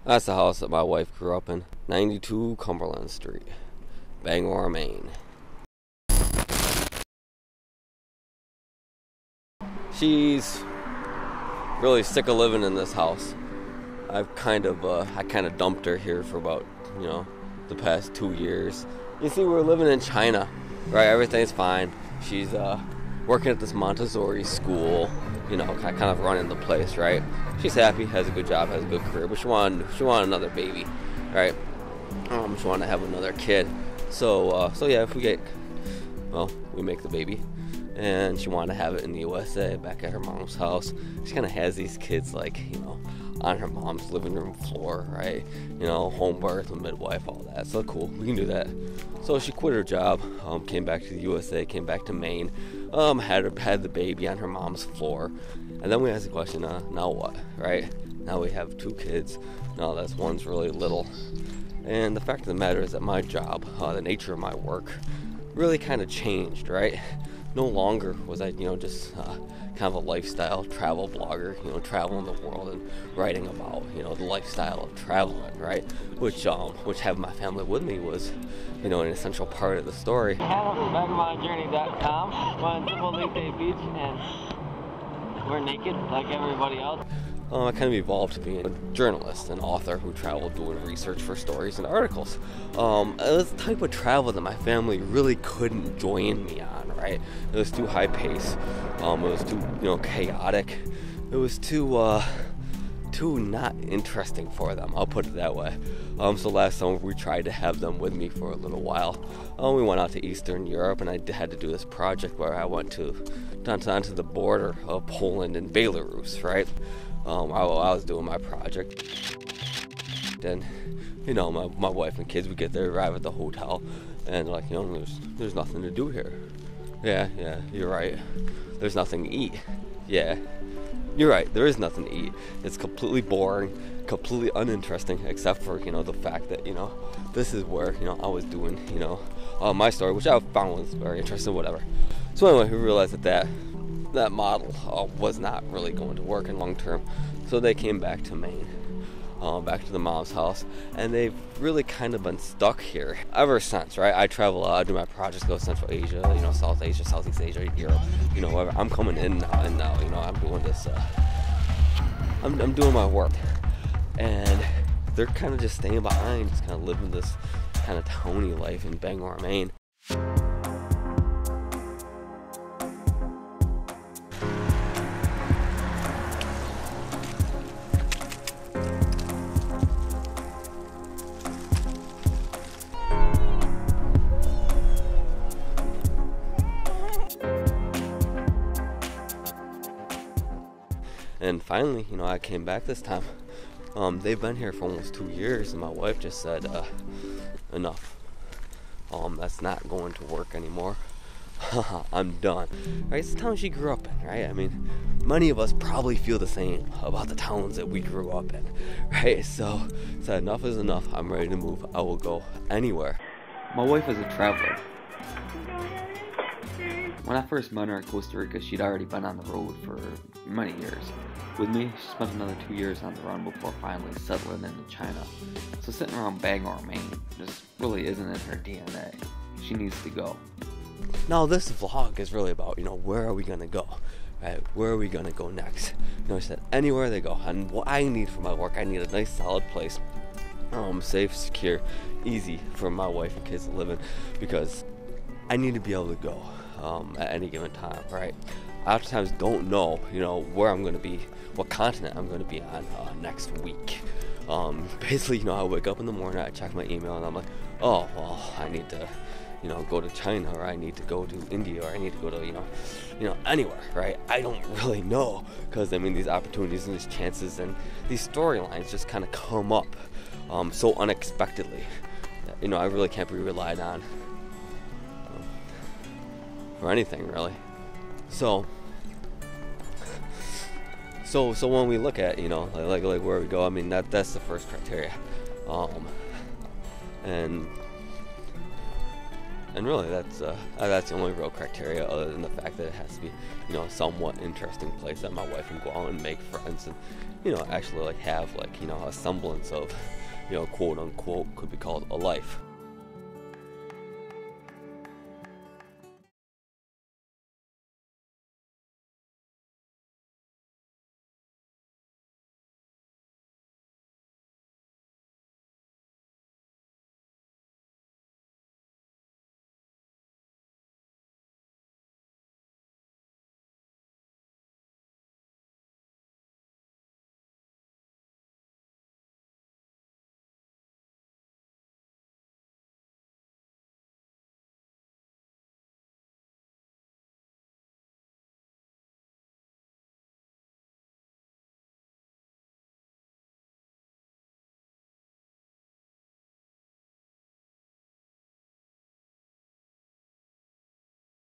That's the house that my wife grew up in. 92 Cumberland Street, Bangor, Maine. She's really sick of living in this house. I kind of dumped her here for about, the past 2 years. You see, we're living in China, right? Everything's fine. She's working at this Montessori school, kind of running the place, right? She's happy, has a good job, has a good career, but she wanted another baby, right? She wanted to have another kid. So yeah, if we make the baby. And she wanted to have it in the USA, back at her mom's house. She kind of has these kids, on her mom's living room floor, right? Home birth, a midwife, all that. So cool, we can do that. So she quit her job, came back to the USA, came back to Maine, had the baby on her mom's floor. And then we asked the question, now what, right? Now we have 2 kids. Now that's one's really little. And the fact of the matter is that my job, the nature of my work, really kind of changed, right? No longer was I, just kind of a lifestyle travel blogger, traveling the world and writing about, the lifestyle of traveling, right? Which having my family with me was, an essential part of the story. Hannah from VagabondJourney.com. We're on Triple Lake Beach and we're naked like everybody else. I kind of evolved to being a journalist, an author who traveled doing research for stories and articles. It was the type of travel that my family really couldn't join me on, right? It was too high pace. It was too, chaotic. It was too not interesting for them. I'll put it that way. So last summer we tried to have them with me for a little while. We went out to Eastern Europe, and I had to do this project where I went down to the border of Poland and Belarus, right? I was doing my project, and my wife and kids would get there, arrive at the hotel, and there's nothing to do here. Yeah, you're right. There's nothing to eat. Yeah, you're right. There is nothing to eat. It's completely boring, completely uninteresting, except for the fact that this is where I was doing my story, which I found was very interesting. Whatever. So anyway, we realized that model was not really going to work in long term, so they came back to Maine, back to the mom's house, and they've really kind of been stuck here ever since, right? I travel I do my projects, go to Central Asia, South Asia, Southeast Asia, Europe, wherever. I'm coming in now, and now I'm doing this, I'm doing my work, and they're kind of just staying behind, just kind of living this kind of townie life in Bangor, Maine. And finally, I came back this time. They've been here for almost 2 years, and my wife just said, enough. That's not going to work anymore. I'm done. Right? It's the town she grew up in, right? I mean, many of us probably feel the same about the towns that we grew up in, right? So enough is enough. I'm ready to move. I will go anywhere. My wife is a traveler. When I first met her in Costa Rica, she'd already been on the road for many years. With me, she spent another 2 years on the run before finally settling into China. So sitting around Bangor, Maine, just really isn't in her DNA. She needs to go. Now this vlog is really about, where are we going to go? Right? Where are we going to go next? She said anywhere they go. And what I need for my work, I need a nice solid place. Safe, secure, easy for my wife and kids to live in, because I need to be able to go at any given time, right? I oftentimes don't know, where I'm going to be, what continent I'm going to be on next week. Basically, I wake up in the morning, I check my email, and I'm like, oh, well, I need to, go to China, or I need to go to India, or I need to go to, anywhere, right? I don't really know, because, these opportunities and these chances and these storylines just kind of come up so unexpectedly. I really can't be relied on for anything, really. So when we look at, like where we go, that's the first criteria. And And really, that's the only real criteria, other than the fact that it has to be, you know, a somewhat interesting place that my wife can go out and make friends and, you know, actually like have like, you know, a semblance of, you know, quote unquote, could be called a life.